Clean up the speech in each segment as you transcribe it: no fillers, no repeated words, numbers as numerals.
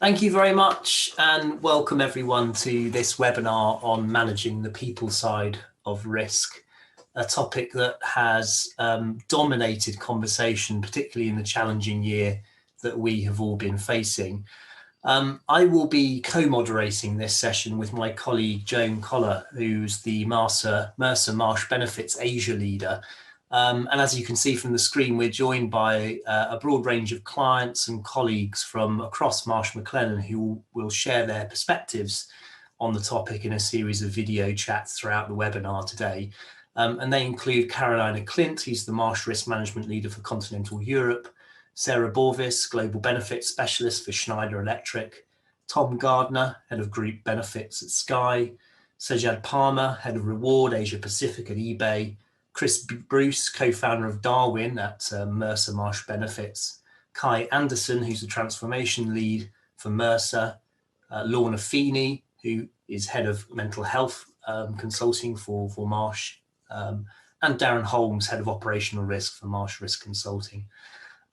Thank you very much and welcome everyone to this webinar on managing the people side of risk, a topic that has dominated conversation, particularly in the challenging year that we have all been facing. I will be co-moderating this session with my colleague Joan Collar, who's the Mercer Marsh Benefits Asia leader. And as you can see from the screen, we're joined by a broad range of clients and colleagues from across Marsh McLennan who will share their perspectives on the topic in a series of video chats throughout the webinar today. And they include Carolina Clint, who's the Marsh Risk Management Leader for Continental Europe, Sarah Borvis, Global Benefits Specialist for Schneider Electric, Tom Gardner, Head of Group Benefits at Sky, Sajad Palmer, Head of Reward Asia Pacific at eBay, Chris Bruce, co-founder of Darwin at Mercer Marsh Benefits, Kai Anderson, who's the transformation lead for Mercer, Lorna Feeney, who is head of mental health consulting for Marsh, and Darren Holmes, head of operational risk for Marsh Risk Consulting.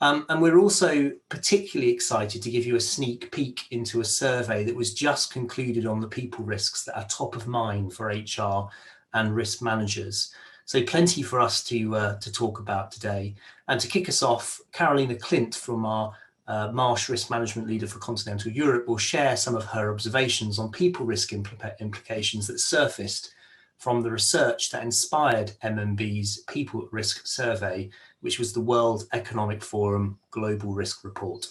And we're also particularly excited to give you a sneak peek into a survey that was just concluded on the people risks that are top of mind for HR and risk managers. So plenty for us to talk about today. And to kick us off, Carolina Clint from our Marsh Risk Management Leader for Continental Europe will share some of her observations on people risk implications that surfaced from the research that inspired MMB's People Risk Survey, which was the World Economic Forum Global Risk Report.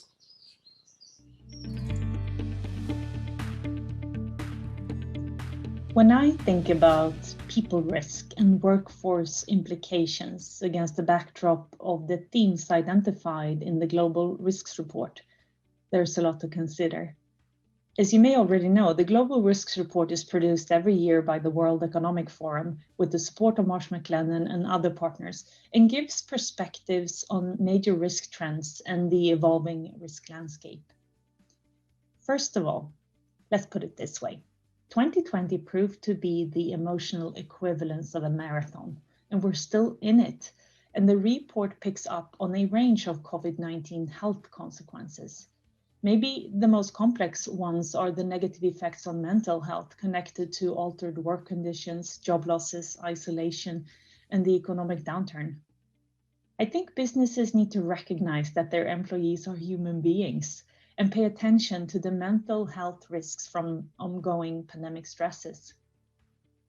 When I think about people risk and workforce implications against the backdrop of the themes identified in the Global Risks Report, there's a lot to consider. As you may already know, the Global Risks Report is produced every year by the World Economic Forum with the support of Marsh McLennan and other partners, and gives perspectives on major risk trends and the evolving risk landscape. First of all, let's put it this way. 2020 proved to be the emotional equivalence of a marathon, and we're still in it. And the report picks up on a range of COVID-19 health consequences. Maybe the most complex ones are the negative effects on mental health connected to altered work conditions, job losses, isolation, and the economic downturn. I think businesses need to recognize that their employees are human beings and pay attention to the mental health risks from ongoing pandemic stresses.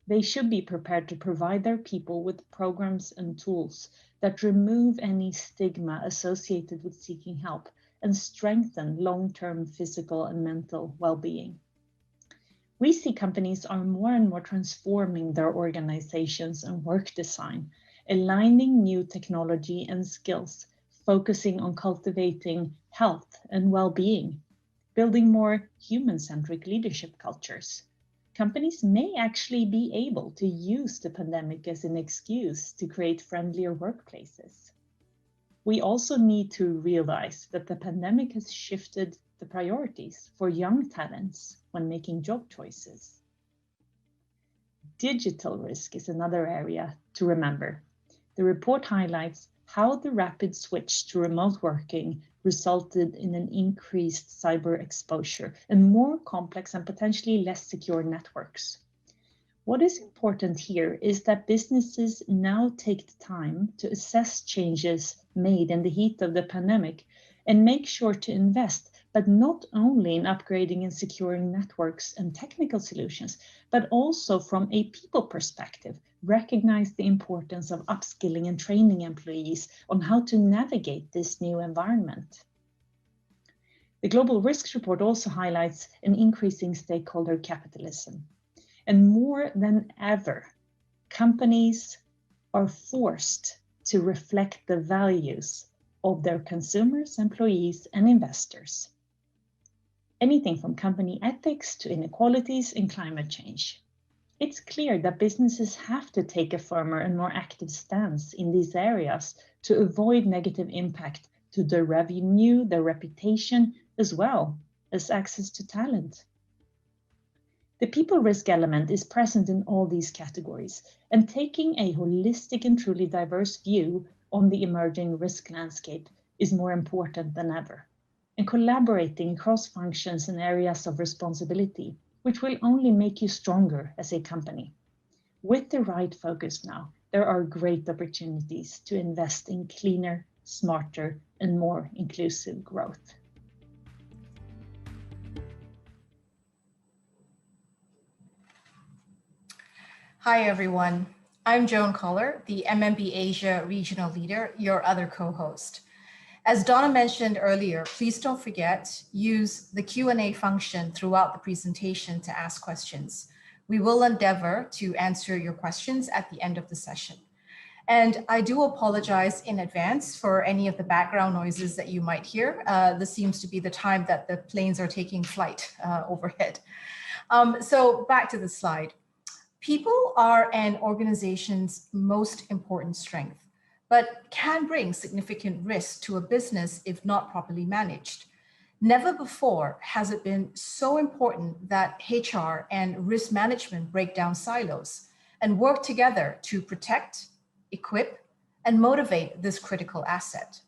They should be prepared to provide their people with programs and tools that remove any stigma associated with seeking help and strengthen long-term physical and mental well-being. We see companies are more and more transforming their organizations and work design, aligning new technology and skills, focusing on cultivating health and well-being, building more human-centric leadership cultures. Companies may actually be able to use the pandemic as an excuse to create friendlier workplaces. We also need to realize that the pandemic has shifted the priorities for young talents when making job choices. Digital risk is another area to remember. The report highlights how the rapid switch to remote working resulted in an increased cyber exposure and more complex and potentially less secure networks. What is important here is that businesses now take the time to assess changes made in the heat of the pandemic and make sure to invest, but not only in upgrading and securing networks and technical solutions, but also from a people perspective, recognize the importance of upskilling and training employees on how to navigate this new environment. The Global Risks Report also highlights an increasing stakeholder capitalism. And more than ever, companies are forced to reflect the values of their consumers, employees, and investors. Anything from company ethics to inequalities and climate change. It's clear that businesses have to take a firmer and more active stance in these areas to avoid negative impact to their revenue, their reputation, as well as access to talent. The people risk element is present in all these categories, and taking a holistic and truly diverse view on the emerging risk landscape is more important than ever. and collaborating across functions and areas of responsibility, which will only make you stronger as a company. With the right focus now, there are great opportunities to invest in cleaner, smarter, and more inclusive growth. Hi, everyone. I'm Joan Koller, the MMB Asia Regional Leader, your other co-host. As Donna mentioned earlier, please don't forget, use the Q&A function throughout the presentation to ask questions. We will endeavor to answer your questions at the end of the session. And I do apologize in advance for any of the background noises that you might hear. This seems to be the time that the planes are taking flight overhead. So back to the slide. People are an organization's most important strength, but can bring significant risk to a business if not properly managed. Never before has it been so important that HR and risk management break down silos and work together to protect, equip, and motivate this critical asset.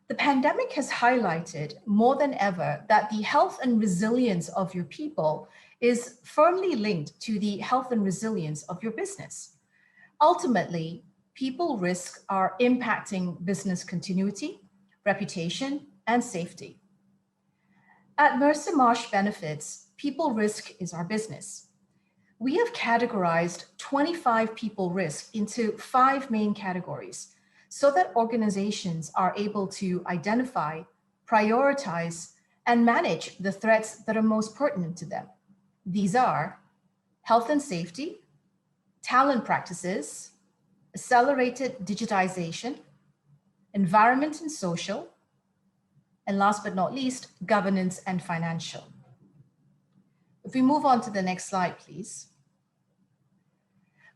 The pandemic has highlighted more than ever that the health and resilience of your people is firmly linked to the health and resilience of your business. Ultimately, people risks are impacting business continuity, reputation, and safety. At Mercer Marsh Benefits, people risk is our business. We have categorized 25 people risk into 5 main categories so that organizations are able to identify, prioritize, and manage the threats that are most pertinent to them. These are health and safety, talent practices, accelerated digitization, environment and social, and last but not least, governance and financial. If we move on to the next slide, please.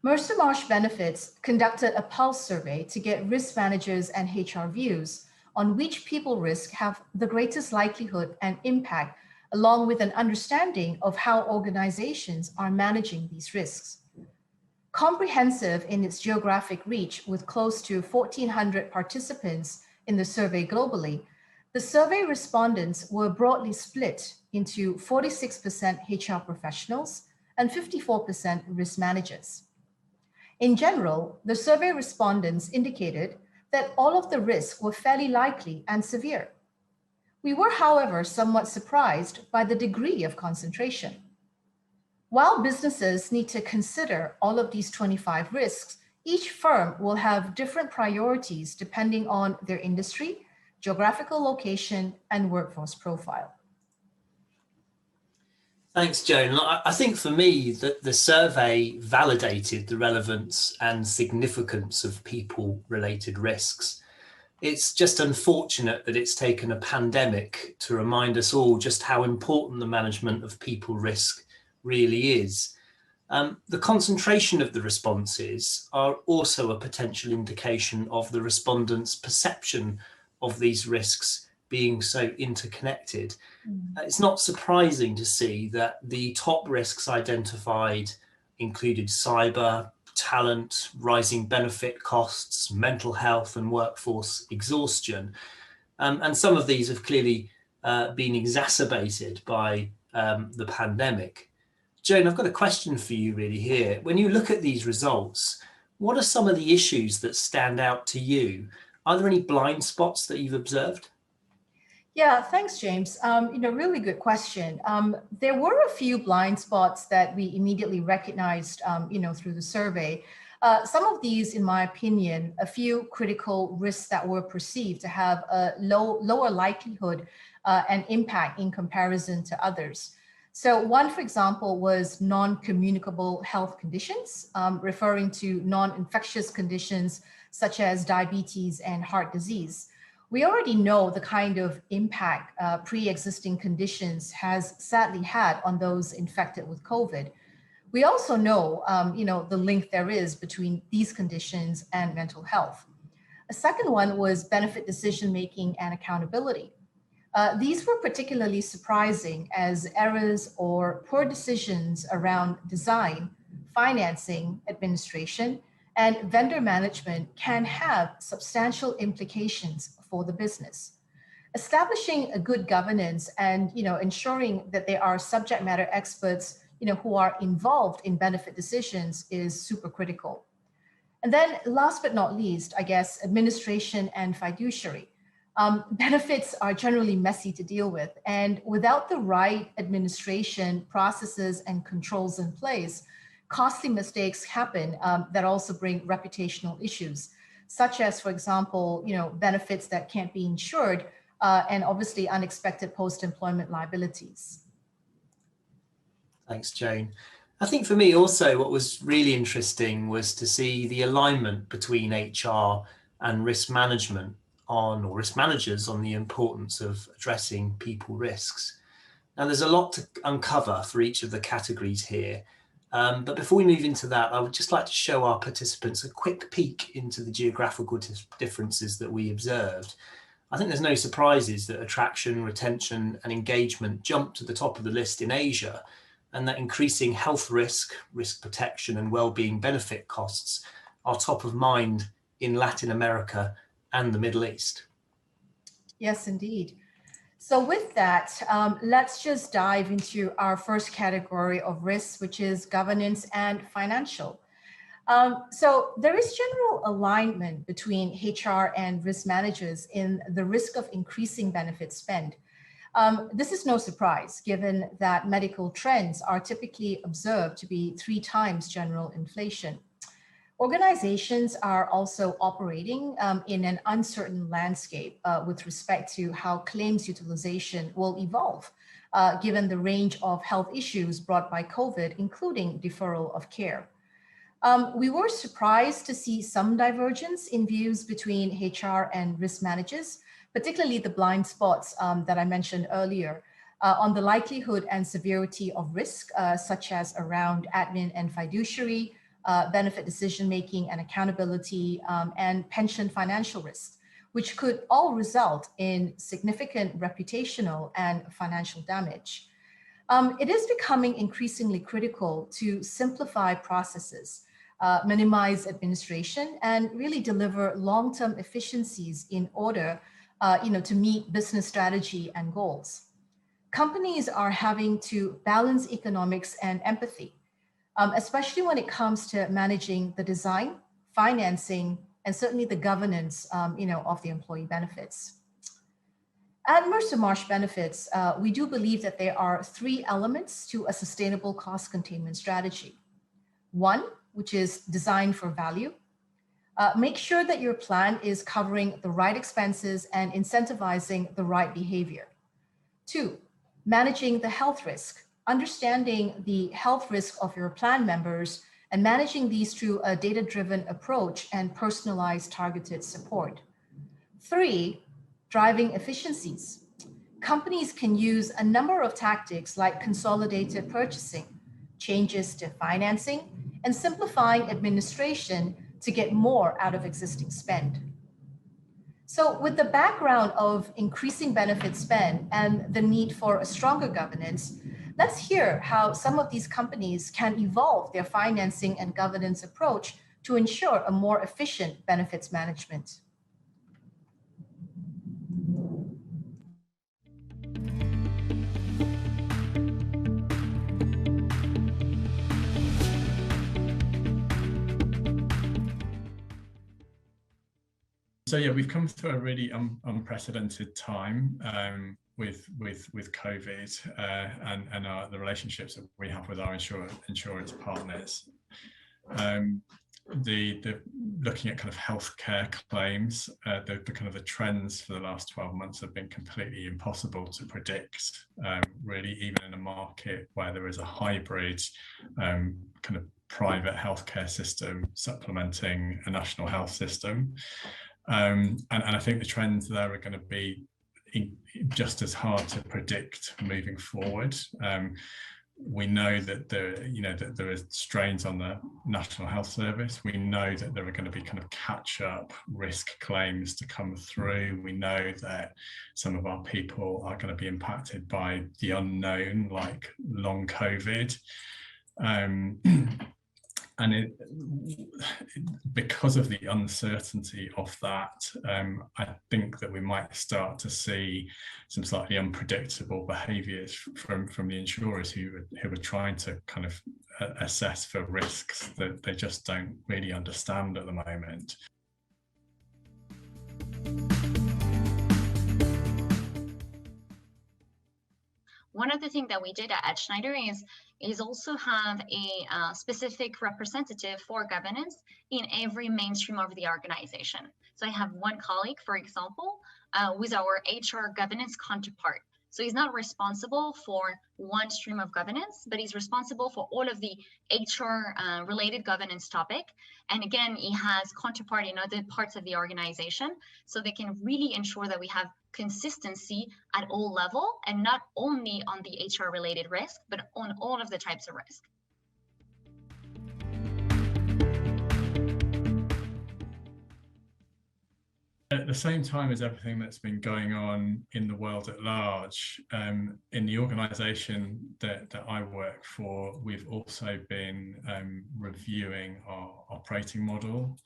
Mercer Marsh Benefits conducted a pulse survey to get risk managers and HR views on which people risk have the greatest likelihood and impact, along with an understanding of how organizations are managing these risks. Comprehensive in its geographic reach with close to 1,400 participants in the survey globally, the survey respondents were broadly split into 46% HR professionals and 54% risk managers. In general, the survey respondents indicated that all of the risks were fairly likely and severe. We were, however, somewhat surprised by the degree of concentration. While businesses need to consider all of these 25 risks, each firm will have different priorities depending on their industry, geographical location, and workforce profile. Thanks, Joan. I think for me that the survey validated the relevance and significance of people-related risks. It's just unfortunate that it's taken a pandemic to remind us all just how important the management of people risk really is. The concentration of the responses are also a potential indication of the respondents' perception of these risks being so interconnected. It's not surprising to see that the top risks identified included cyber, talent, rising benefit costs, mental health, and workforce exhaustion. And some of these have clearly been exacerbated by the pandemic. Joan, I've got a question for you really here. When you look at these results, what are some of the issues that stand out to you? Are there any blind spots that you've observed? Yeah, thanks, James. Really good question. There were a few blind spots that we immediately recognized, through the survey. Some of these, in my opinion, a few critical risks that were perceived to have a lower likelihood and impact in comparison to others. So one, for example, was non-communicable health conditions, referring to non-infectious conditions such as diabetes and heart disease. We already know the kind of impact pre-existing conditions has sadly had on those infected with COVID. We also know, the link there is between these conditions and mental health. A second one was benefit decision-making and accountability. These were particularly surprising as errors or poor decisions around design, financing, administration, and vendor management can have substantial implications for the business. Establishing a good governance and ensuring that there are subject matter experts who are involved in benefit decisions is super critical. And then last but not least, I guess, administration and fiduciary. Benefits are generally messy to deal with, and without the right administration, processes, and controls in place, costly mistakes happen that also bring reputational issues, such as, for example, benefits that can't be insured, and obviously unexpected post-employment liabilities. Thanks, Jane. I think for me also what was really interesting was to see the alignment between HR and risk management or risk managers on the importance of addressing people risks. Now there's a lot to uncover for each of the categories here. But before we move into that, I would just like to show our participants a quick peek into the geographical differences that we observed. I think there's no surprises that attraction, retention, and engagement jumped to the top of the list in Asia, and that increasing health risk, risk protection, and well-being benefit costs are top of mind in Latin America and the Middle East. Yes, indeed. So with that, let's just dive into our first category of risks, which is governance and financial. So there is general alignment between HR and risk managers in the risk of increasing benefit spend. This is no surprise, given that medical trends are typically observed to be 3 times general inflation. Organizations are also operating in an uncertain landscape with respect to how claims utilization will evolve, given the range of health issues brought by COVID, including deferral of care. We were surprised to see some divergence in views between HR and risk managers, particularly the blind spots that I mentioned earlier, on the likelihood and severity of risk, such as around admin and fiduciary, benefit decision-making and accountability, and pension financial risks, which could all result in significant reputational and financial damage. It is becoming increasingly critical to simplify processes, minimize administration, and really deliver long-term efficiencies in order to meet business strategy and goals. Companies are having to balance economics and empathy, especially when it comes to managing the design, financing, and certainly the governance, of the employee benefits. At Mercer Marsh Benefits, we do believe that there are 3 elements to a sustainable cost containment strategy. 1, which is design for value. Make sure that your plan is covering the right expenses and incentivizing the right behavior. 2, managing the health risk, understanding the health risk of your plan members and managing these through a data-driven approach and personalized targeted support. 3, driving efficiencies. Companies can use a number of tactics like consolidated purchasing, changes to financing, and simplifying administration to get more out of existing spend. So with the background of increasing benefit spend and the need for a stronger governance, let's hear how some of these companies can evolve their financing and governance approach to ensure a more efficient benefits management. So yeah, we've come through a really unprecedented time with COVID and the relationships that we have with our insurance partners. The looking at kind of healthcare claims, the trends for the last 12 months have been completely impossible to predict. Really, even in a market where there is a hybrid kind of private healthcare system supplementing a national health system. And I think the trends there are going to be just as hard to predict moving forward. We know that there is strains on the National Health Service. We know that there are going to be kind of catch-up risk claims to come through. We know that some of our people are going to be impacted by the unknown, like long COVID. because of the uncertainty of that, I think that we might start to see some slightly unpredictable behaviours from the insurers who are trying to kind of assess for risks that they just don't really understand at the moment. One of the things that we did at Schneider is also have a specific representative for governance in every mainstream of the organization. So I have one colleague, for example, with our HR governance counterpart. So he's not responsible for one stream of governance, but he's responsible for all of the HR related governance topic. And again, he has counterpart in other parts of the organization, so they can really ensure that we have consistency at all level, and not only on the HR related risk, but on all of the types of risk. At the same time as everything that's been going on in the world at large, in the organisation that I work for, we've also been reviewing our operating model.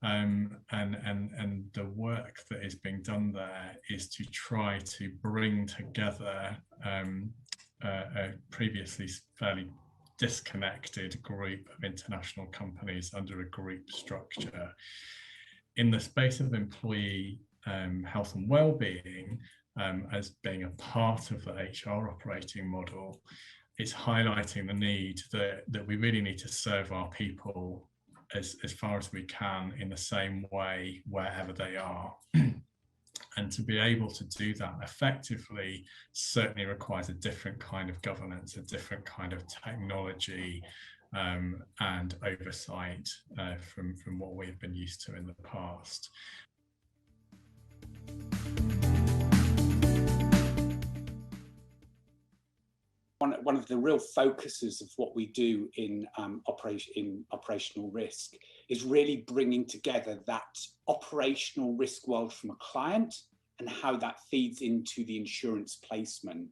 And the work that is being done there is to try to bring together a previously fairly disconnected group of international companies under a group structure. In the space of employee health and well-being, as being a part of the HR operating model, it's highlighting the need that we really need to serve our people as far as we can in the same way wherever they are. And to be able to do that effectively certainly requires a different kind of governance, a different kind of technology, and oversight from what we've been used to in the past. One of the real focuses of what we do in operational risk is really bringing together that operational risk world from a client and how that feeds into the insurance placement,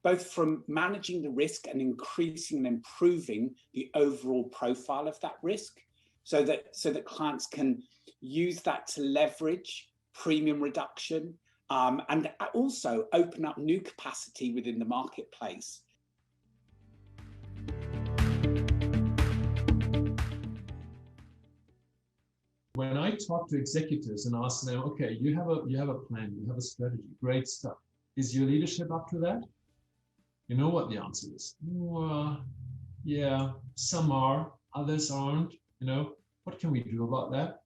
both from managing the risk and increasing and improving the overall profile of that risk, so that clients can use that to leverage premium reduction, and also open up new capacity within the marketplace. When I talk to executives and ask them, okay, you have a plan, you have a strategy, great stuff. Is your leadership up to that? You know what the answer is. Well, yeah, some are, others aren't. You know, what can we do about that?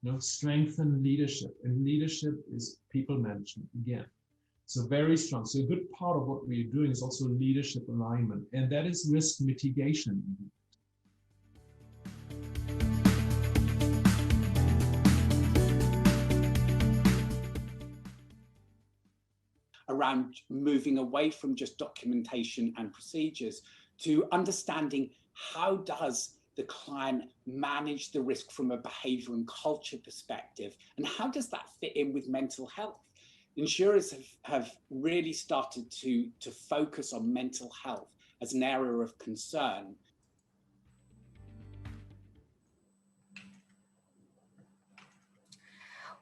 You know, strengthen leadership, and leadership is people management again. So very strong. So a good part of what we're doing is also leadership alignment, and that is risk mitigation. Around moving away from just documentation and procedures to understanding how does the client manage the risk from a behavior and culture perspective, and how does that fit in with mental health? Insurers have really started to focus on mental health as an area of concern.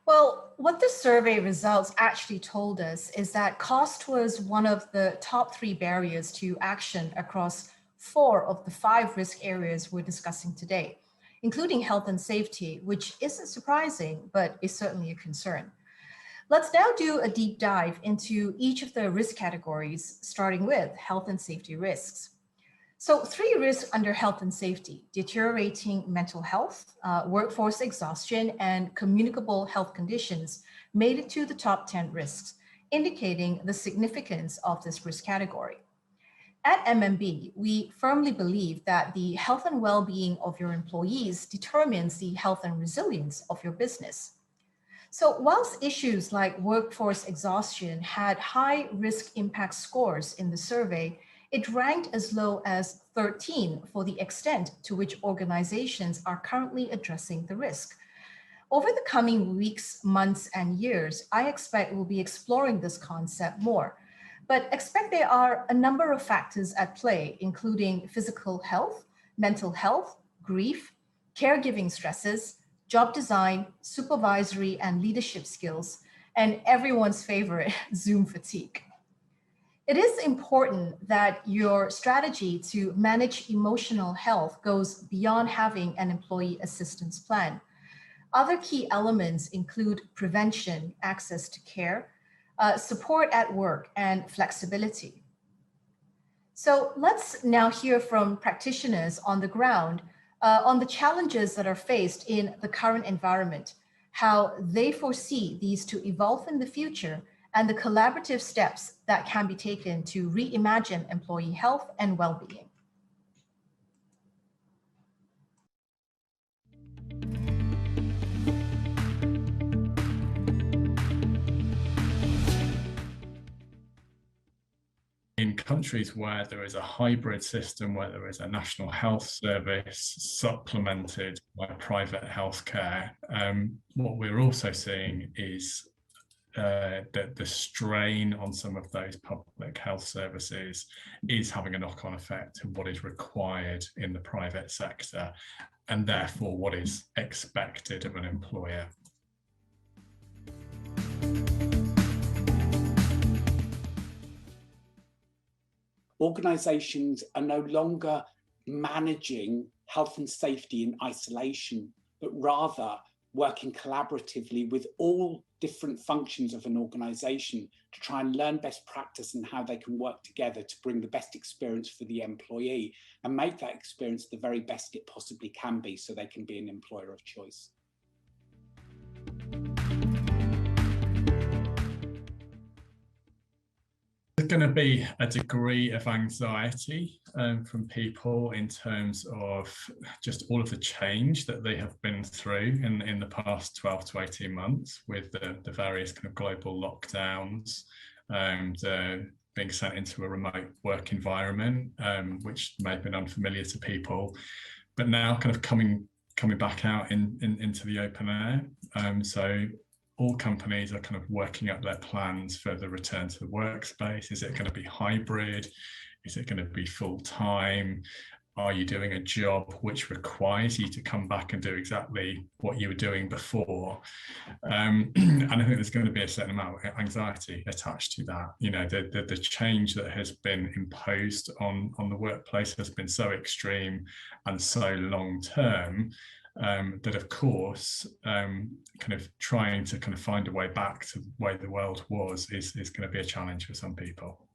Well, what the survey results actually told us is that cost was one of the top 3 barriers to action across 4 of the 5 risk areas we're discussing today, including health and safety, which isn't surprising, but is certainly a concern. Let's now do a deep dive into each of the risk categories, starting with health and safety risks. So 3 risks under health and safety: deteriorating mental health, workforce exhaustion, and communicable health conditions made it to the top 10 risks, indicating the significance of this risk category. At MMB, we firmly believe that the health and well-being of your employees determines the health and resilience of your business. So whilst issues like workforce exhaustion had high risk impact scores in the survey, it ranked as low as 13 for the extent to which organizations are currently addressing the risk. Over the coming weeks, months, and years, I expect we'll be exploring this concept more, but expect there are a number of factors at play, including physical health, mental health, grief, caregiving stresses, job design, supervisory and leadership skills, and everyone's favorite, Zoom fatigue. It is important that your strategy to manage emotional health goes beyond having an employee assistance plan. Other key elements include prevention, access to care, support at work, and flexibility. So let's now hear from practitioners on the ground on the challenges that are faced in the current environment, how they foresee these to evolve in the future, and the collaborative steps that can be taken to reimagine employee health and well-being. In countries where there is a hybrid system, where there is a national health service supplemented by private healthcare, what we're also seeing is that the strain on some of those public health services is having a knock-on effect to what is required in the private sector, and therefore what is expected of an employer. Organisations are no longer managing health and safety in isolation, but rather working collaboratively with all different functions of an organisation to try and learn best practice and how they can work together to bring the best experience for the employee and make that experience the very best it possibly can be so they can be an employer of choice. There's going to be a degree of anxiety from people in terms of just all of the change that they have been through in the past 12 to 18 months with the various kind of global lockdowns and being sent into a remote work environment, which may have been unfamiliar to people, but now kind of coming back out into the open air. So all companies are kind of working up their plans for the return to the workspace. Is it going to be hybrid? Is it going to be full-time? Are you doing a job which requires you to come back and do exactly what you were doing before? And I think there's going to be a certain amount of anxiety attached to that. You know, the change that has been imposed on the workplace has been so extreme and so long-term that, of course, kind of trying to kind of find a way back to the way the world was is going to be a challenge for some people.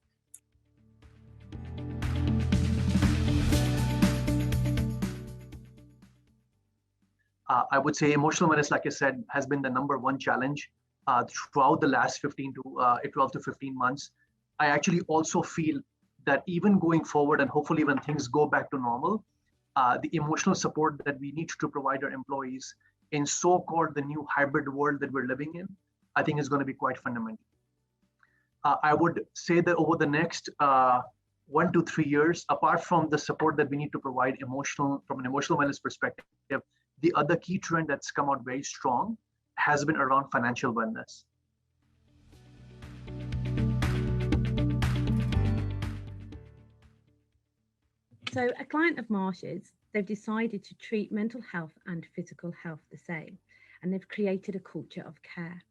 I would say emotional wellness, like I said, has been the #1 challenge throughout the last 12 to 15 months. I actually also feel that even going forward and hopefully when things go back to normal, the emotional support that we need to provide our employees in so-called the new hybrid world that we're living in, I think is going to be quite fundamental. I would say that over the next 1 to 3 years, apart from the support that we need to provide from an emotional wellness perspective, the other key trend that's come out very strong has been around financial wellness. So a client of Marsh's, they've decided to treat mental health and physical health the same, and they've created a culture of care.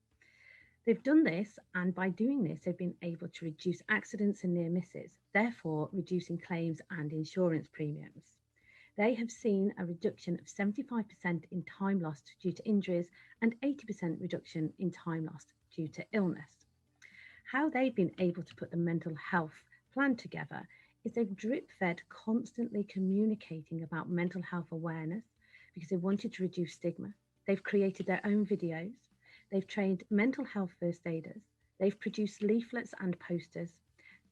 They've done this, and by doing this, they've been able to reduce accidents and near misses, therefore reducing claims and insurance premiums. They have seen a reduction of 75% in time lost due to injuries and 80% reduction in time lost due to illness. How they've been able to put the mental health plan together is they've drip-fed constantly communicating about mental health awareness because they wanted to reduce stigma. They've created their own videos. They've trained mental health first aiders. They've produced leaflets and posters,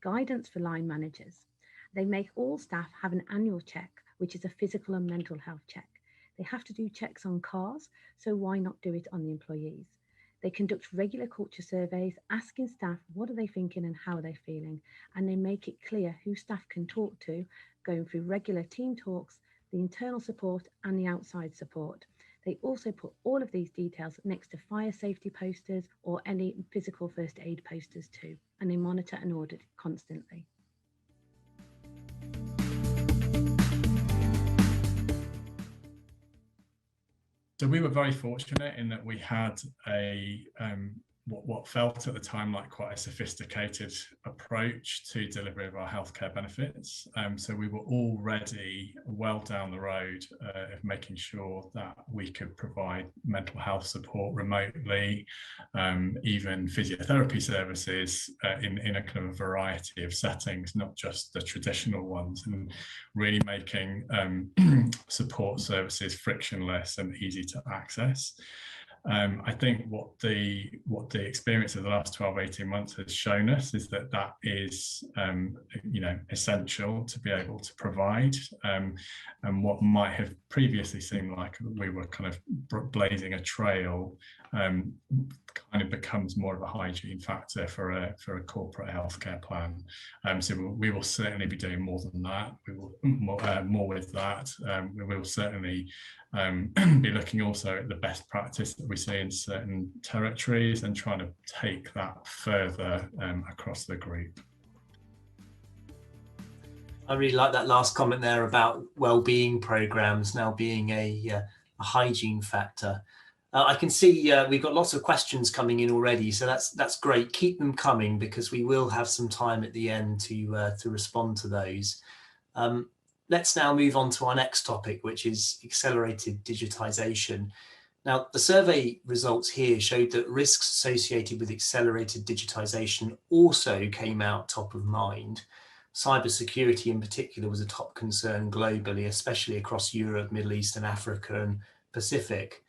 guidance for line managers. They make all staff have an annual check, which is a physical and mental health check. They have to do checks on cars, so why not do it on the employees? They conduct regular culture surveys, asking staff what are they thinking and how are they feeling, and they make it clear who staff can talk to, going through regular team talks, the internal support and the outside support. They also put all of these details next to fire safety posters or any physical first aid posters too, and they monitor and audit constantly. So we were very fortunate in that we had a what felt at the time like quite a sophisticated approach to delivery of our healthcare benefits. So we were already well down the road of making sure that we could provide mental health support remotely, even physiotherapy services in a kind of variety of settings, not just the traditional ones, and really making support services frictionless and easy to access. I think what the experience of the last 12-18 months has shown us is that that is essential to be able to provide, and what might have previously seemed like we were kind of blazing a trail kind of becomes more of a hygiene factor for a corporate healthcare plan. So we will certainly be doing more than that. We will more with that. We will certainly be looking also at the best practice that we see in certain territories and trying to take that further across the group. I really like that last comment there about well-being programs now being a hygiene factor. I can see we've got lots of questions coming in already, so that's great. Keep them coming because we will have some time at the end to respond to those. Let's now move on to our next topic, which is accelerated digitization. Now, the survey results here showed that risks associated with accelerated digitization also came out top of mind. Cybersecurity in particular was a top concern globally, especially across Europe, Middle East and Africa and Pacific.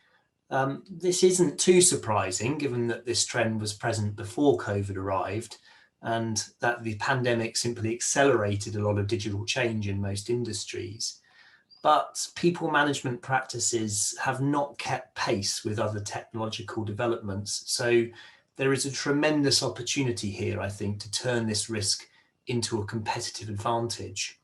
This isn't too surprising given that this trend was present before COVID arrived and that the pandemic simply accelerated a lot of digital change in most industries. But people management practices have not kept pace with other technological developments. So there is a tremendous opportunity here, I think, to turn this risk into a competitive advantage.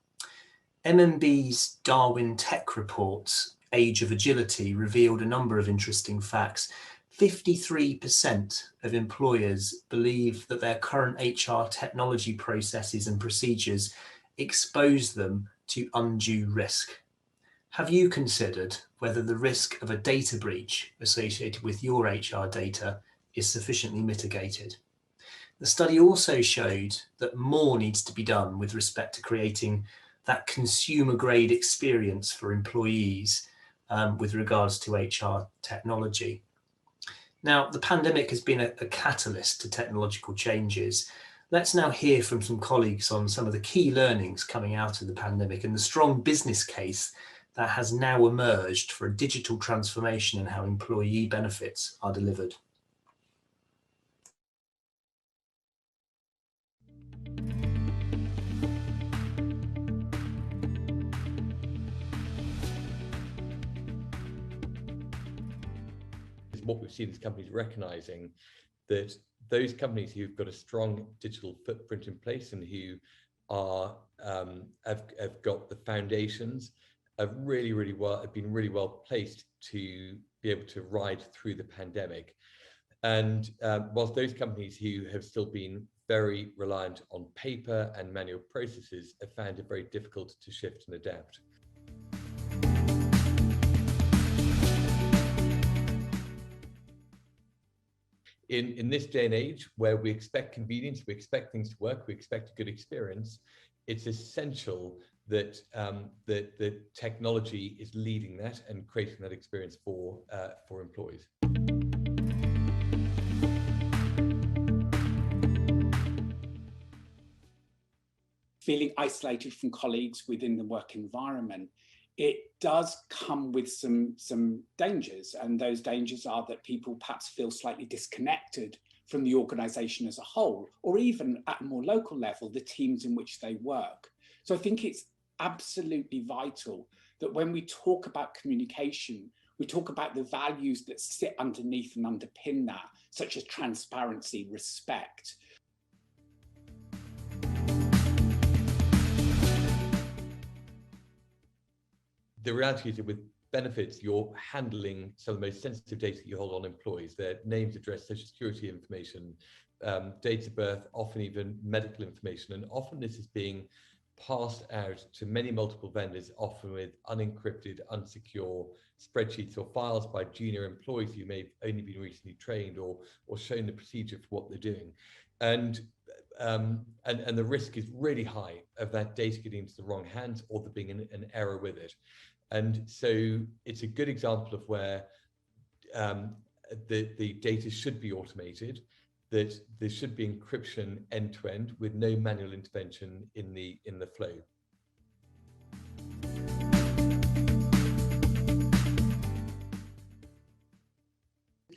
MMB's Darwin Tech Report's Age of Agility revealed a number of interesting facts. 53% of employers believe that their current HR technology processes and procedures expose them to undue risk. Have you considered whether the risk of a data breach associated with your HR data is sufficiently mitigated? The study also showed that more needs to be done with respect to creating that consumer-grade experience for employees with regards to HR technology. Now, the pandemic has been a catalyst to technological changes. Let's now hear from some colleagues on some of the key learnings coming out of the pandemic and the strong business case that has now emerged for a digital transformation in how employee benefits are delivered. What we've seen is companies recognizing that those companies who've got a strong digital footprint in place and who are have got the foundations have been really well placed to be able to ride through the pandemic. And whilst those companies who have still been very reliant on paper and manual processes have found it very difficult to shift and adapt. In this day and age where we expect convenience, we expect things to work, we expect a good experience, it's essential that the technology is leading that and creating that experience for employees. Feeling isolated from colleagues within the work environment, it does come with some dangers, and those dangers are that people perhaps feel slightly disconnected from the organisation as a whole, or even at a more local level, the teams in which they work. So I think it's absolutely vital that when we talk about communication, we talk about the values that sit underneath and underpin that, such as transparency, respect. The reality is that with benefits, you're handling some of the most sensitive data that you hold on employees, their names, address, social security information, date of birth, often even medical information. And often this is being passed out to many multiple vendors, often with unencrypted, unsecure spreadsheets or files by junior employees who may have only been recently trained or shown the procedure for what they're doing. And the risk is really high of that data getting into the wrong hands or there being an error with it. And so it's a good example of where the data should be automated, that there should be encryption end to end with no manual intervention in the flow.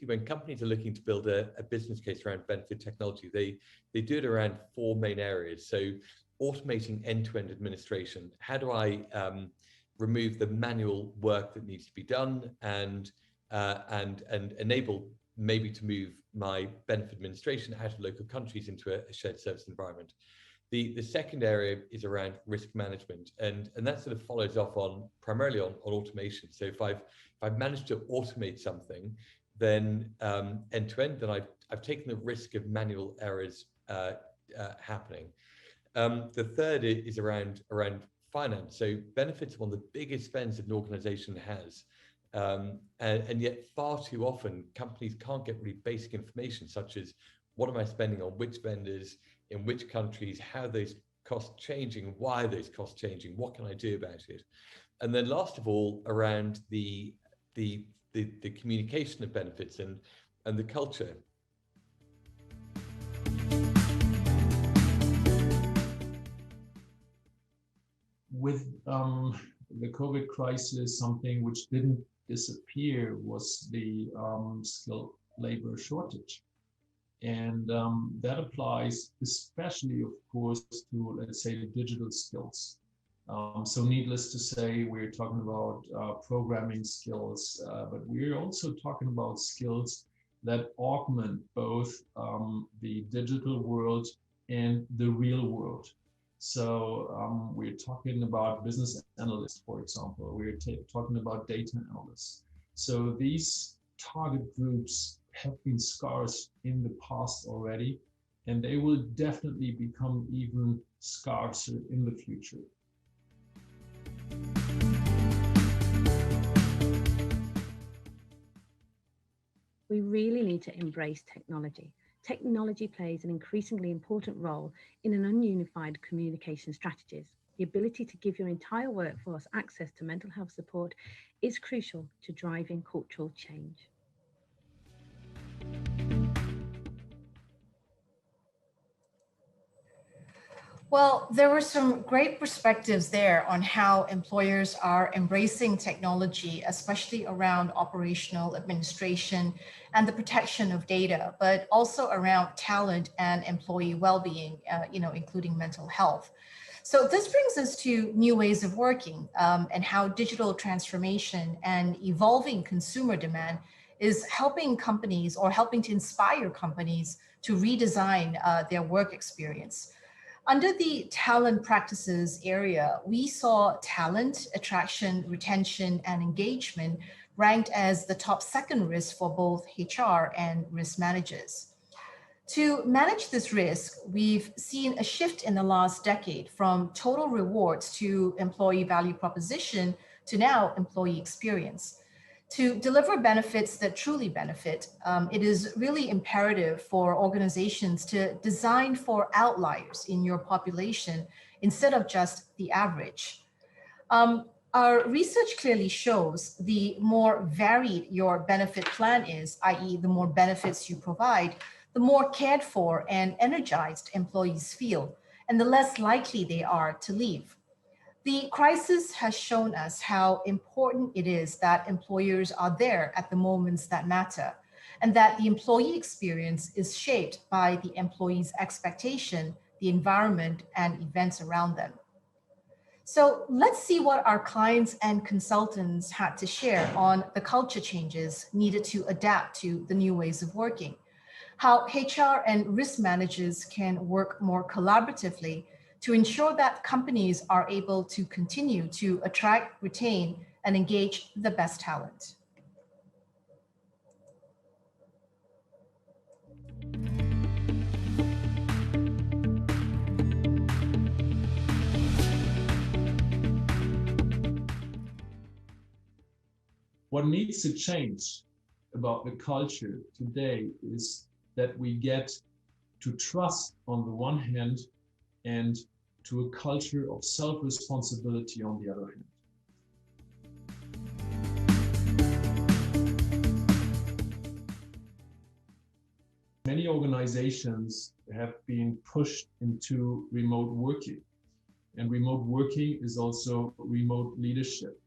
When companies are looking to build a business case around benefit technology, they do it around 4 main areas. So automating end-to-end administration. How do I remove the manual work that needs to be done and enable maybe to move my benefit administration out of local countries into a shared service environment? The second area is around risk management, and that sort of follows off primarily on automation. So if I've managed to automate something, then end to end, then I've taken the risk of manual errors happening. The third is around finance. So benefits are one of the biggest spends that an organization has. And yet far too often companies can't get really basic information, such as what am I spending on which vendors, in which countries, how are those costs changing, why are those costs changing, what can I do about it? And then last of all, around the communication of benefits and the culture. With the COVID crisis, something which didn't disappear was the skilled labor shortage. And that applies especially, of course, to, let's say, digital skills. So needless to say, we're talking about programming skills, but we're also talking about skills that augment both the digital world and the real world. So we're talking about business analysts, for example. We're talking about data analysts. So these target groups have been scarce in the past already, and they will definitely become even scarcer in the future. We really need to embrace technology. Technology plays an increasingly important role in an ununified communication strategies. The ability to give your entire workforce access to mental health support is crucial to driving cultural change. Well, there were some great perspectives there on how employers are embracing technology, especially around operational administration and the protection of data, but also around talent and employee well-being, including mental health. So this brings us to new ways of working and how digital transformation and evolving consumer demand is helping companies or helping to inspire companies to redesign their work experience. Under the talent practices area, we saw talent, attraction, retention, and engagement ranked as the top second risk for both HR and risk managers. To manage this risk, we've seen a shift in the last decade from total rewards to employee value proposition to now employee experience. To deliver benefits that truly benefit, it is really imperative for organizations to design for outliers in your population instead of just the average. Our research clearly shows the more varied your benefit plan is, i.e. the more benefits you provide, the more cared for and energized employees feel, and the less likely they are to leave. The crisis has shown us how important it is that employers are there at the moments that matter, and that the employee experience is shaped by the employee's expectation, the environment, and events around them. So let's see what our clients and consultants had to share on the culture changes needed to adapt to the new ways of working, how HR and risk managers can work more collaboratively to ensure that companies are able to continue to attract, retain, and engage the best talent. What needs to change about the culture today is that we get to trust on the one hand and to a culture of self-responsibility on the other hand. Many organizations have been pushed into remote working, and remote working is also remote leadership.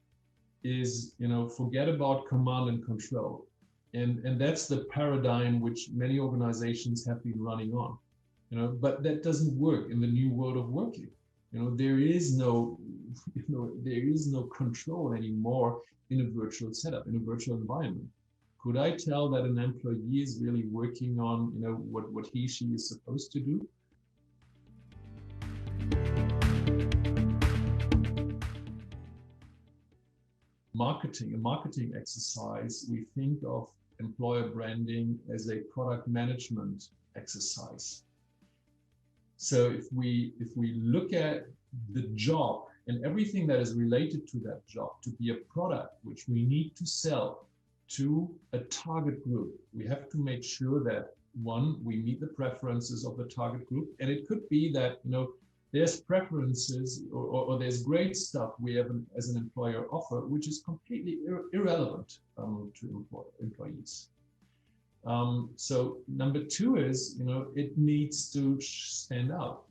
Is, forget about command and control. And that's the paradigm which many organizations have been running on, but that doesn't work in the new world of working. There is no control anymore in a virtual setup, in a virtual environment. Could I tell that an employee is really working on, what he, she is supposed to do? A marketing exercise, we think of employer branding as a product management exercise. So if we look at the job and everything that is related to that job to be a product which we need to sell to a target group, we have to make sure that, one, we meet the preferences of the target group. And it could be that, there's preferences or there's great stuff we have as an employer offer, which is completely irrelevant to employees. So number two is, it needs to stand out,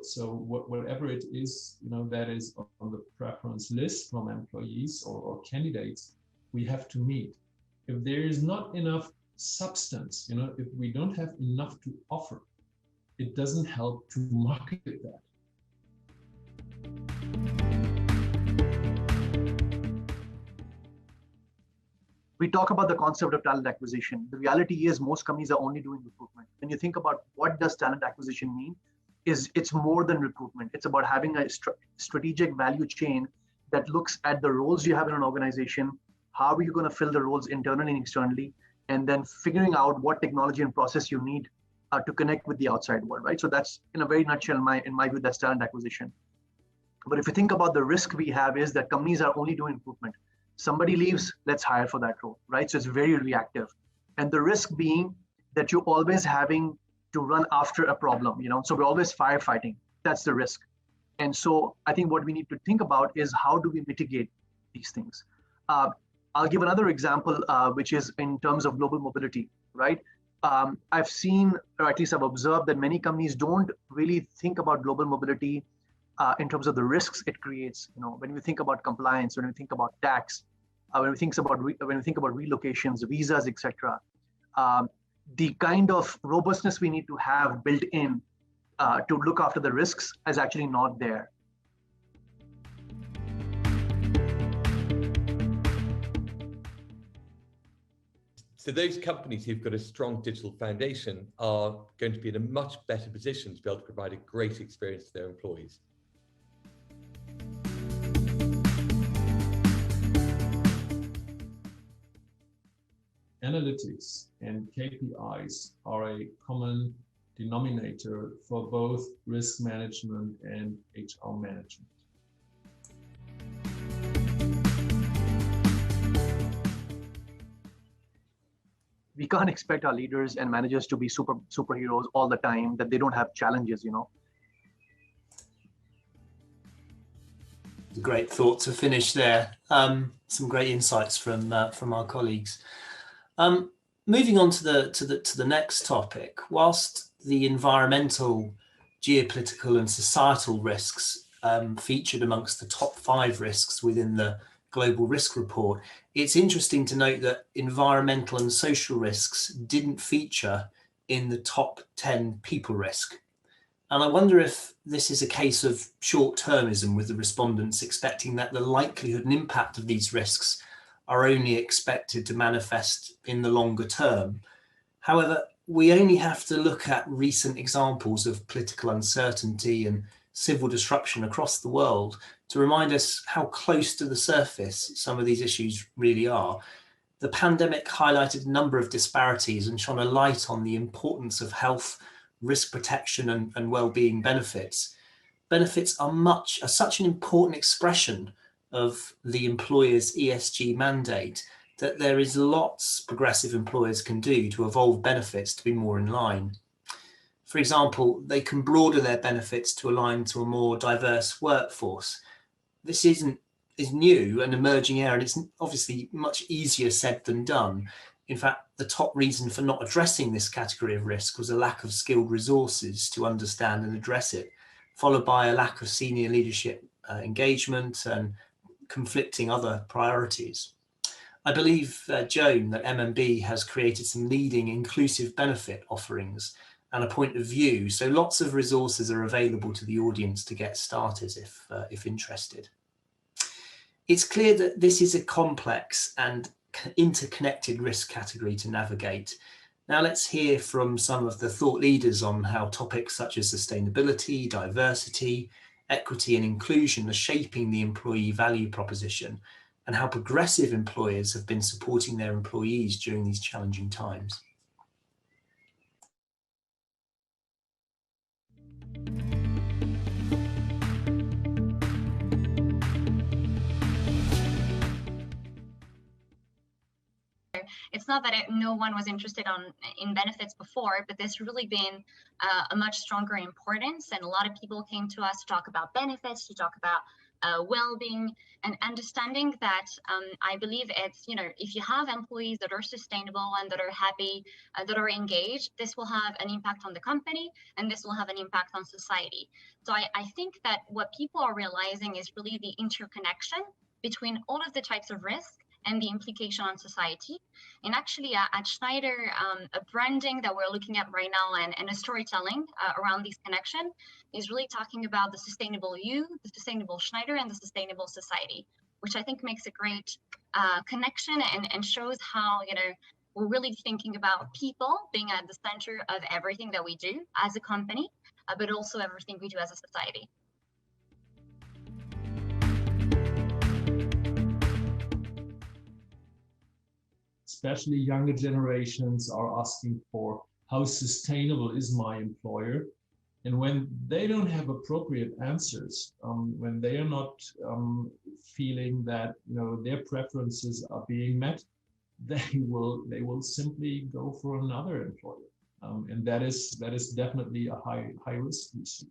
so whatever it is, that is on the preference list from employees or candidates, we have to meet. If there is not enough substance, if we don't have enough to offer, it doesn't help to market that. We talk about the concept of talent acquisition. The reality is most companies are only doing recruitment. When you think about what does talent acquisition mean, it's more than recruitment. It's about having a strategic value chain that looks at the roles you have in an organization, how are you going to fill the roles internally and externally, and then figuring out what technology and process you need to connect with the outside world, right? So that's, in a very nutshell, in my view, that's talent acquisition. But if you think about the risk we have is that companies are only doing recruitment. Somebody leaves, let's hire for that role, right? So it's very reactive. And the risk being that you're always having to run after a problem, so we're always firefighting. That's the risk. And so I think what we need to think about is how do we mitigate these things? I'll give another example, which is in terms of global mobility, right? I've seen, or at least I've observed, that many companies don't really think about global mobility in terms of the risks it creates. When we think about compliance, when we think about tax, when we think about relocations, visas, etc., the kind of robustness we need to have built in to look after the risks is actually not there. So those companies who've got a strong digital foundation are going to be in a much better position to be able to provide a great experience to their employees. Analytics and KPIs are a common denominator for both risk management and HR management. We can't expect our leaders and managers to be superheroes all the time, that they don't have challenges, Great thought to finish there. Some great insights from our colleagues. Moving on to the next topic, whilst the environmental, geopolitical and societal risks featured amongst the top 5 risks within the Global Risk Report, it's interesting to note that environmental and social risks didn't feature in the top 10 people risk. And I wonder if this is a case of short-termism, with the respondents expecting that the likelihood and impact of these risks are only expected to manifest in the longer term. However, we only have to look at recent examples of political uncertainty and civil disruption across the world to remind us how close to the surface some of these issues really are. The pandemic highlighted a number of disparities and shone a light on the importance of health, risk protection and well-being benefits. Benefits are such an important expression of the employer's ESG mandate that there is lots progressive employers can do to evolve benefits to be more in line. For example, they can broaden their benefits to align to a more diverse workforce. This is new and emerging area, and it's obviously much easier said than done. In fact, the top reason for not addressing this category of risk was a lack of skilled resources to understand and address it, followed by a lack of senior leadership engagement and conflicting other priorities. I believe, Joan, that MMB has created some leading inclusive benefit offerings and a point of view, so lots of resources are available to the audience to get started if interested. It's clear that this is a complex and interconnected risk category to navigate. Now let's hear from some of the thought leaders on how topics such as sustainability, diversity, equity and inclusion are shaping the employee value proposition, and how progressive employers have been supporting their employees during these challenging times. It's not that no one was interested in benefits before, but there's really been a much stronger importance, and a lot of people came to us to talk about benefits, to talk about well-being, and understanding that I believe it's, if you have employees that are sustainable and that are happy, that are engaged, this will have an impact on the company, and this will have an impact on society. So I think that what people are realizing is really the interconnection between all of the types of risk and the implication on society. And actually at Schneider, a branding that we're looking at right now and a storytelling around this connection is really talking about the sustainable you, the sustainable Schneider, and the sustainable society, which I think makes a great connection and shows how, we're really thinking about people being at the center of everything that we do as a company, but also everything we do as a society. Especially younger generations are asking for how sustainable is my employer, and when they don't have appropriate answers, when they are not feeling that their preferences are being met, they will simply go for another employer, and that is definitely a high risk we see.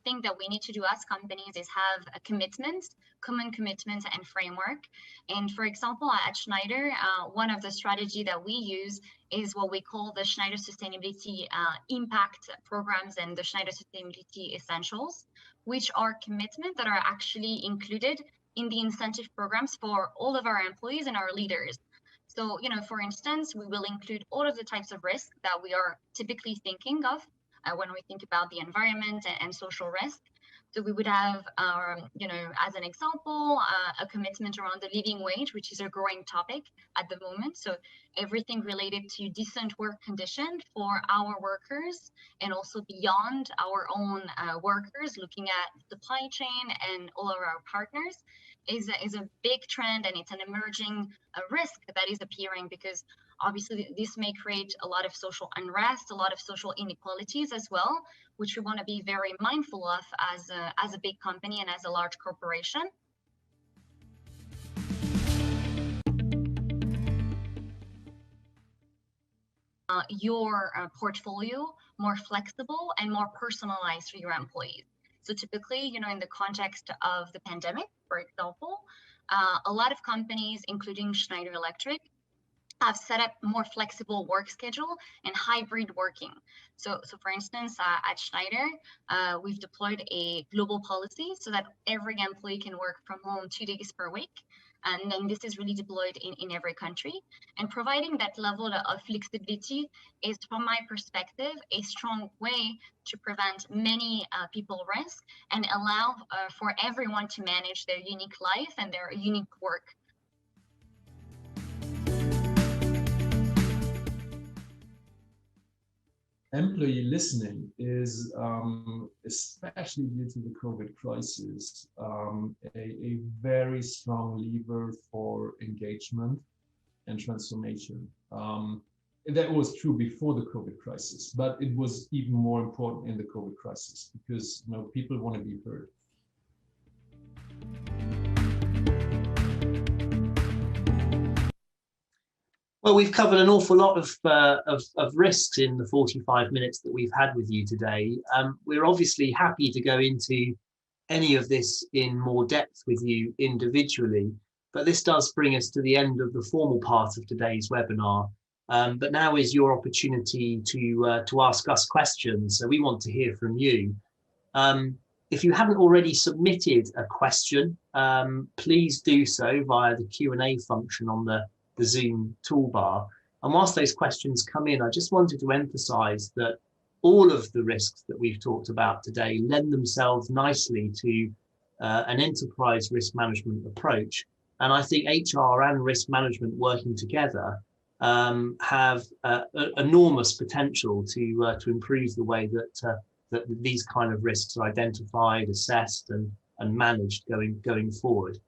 Thing that we need to do as companies is have a commitment, common commitment and framework. And for example, at Schneider, one of the strategy that we use is what we call the Schneider Sustainability Impact Programs and the Schneider Sustainability Essentials, which are commitments that are actually included in the incentive programs for all of our employees and our leaders. So, for instance, we will include all of the types of risks that we are typically thinking of when we think about the environment and social risk. So we would have, as an example, a commitment around the living wage, which is a growing topic at the moment. So everything related to decent work conditions for our workers and also beyond our own workers, looking at supply chain and all of our partners is a big trend, and it's an emerging risk that is appearing, because obviously this may create a lot of social unrest, a lot of social inequalities as well, which we want to be very mindful of as a big company and as a large corporation. Your portfolio more flexible and more personalized for your employees. So typically, in the context of the pandemic, for example, a lot of companies, including Schneider Electric, have set up more flexible work schedule and hybrid working. So for instance, at Schneider, we've deployed a global policy so that every employee can work from home 2 days per week. And then this is really deployed in every country. And providing that level of flexibility is, from my perspective, a strong way to prevent many people risk and allow for everyone to manage their unique life and their unique work. Employee listening is, especially due to the COVID crisis, a very strong lever for engagement and transformation. that was true before the COVID crisis, but it was even more important in the COVID crisis because people want to be heard. Well, we've covered an awful lot of risks in the 45 minutes that we've had with you today. We're obviously happy to go into any of this in more depth with you individually, but this does bring us to the end of the formal part of today's webinar. But now is your opportunity to ask us questions. So we want to hear from you. If you haven't already submitted a question, please do so via the Q&A function on the Zoom toolbar. And whilst those questions come in, I just wanted to emphasize that all of the risks that we've talked about today lend themselves nicely to an enterprise risk management approach. And I think HR and risk management working together have enormous potential to improve the way that these kind of risks are identified, assessed, and managed going forward.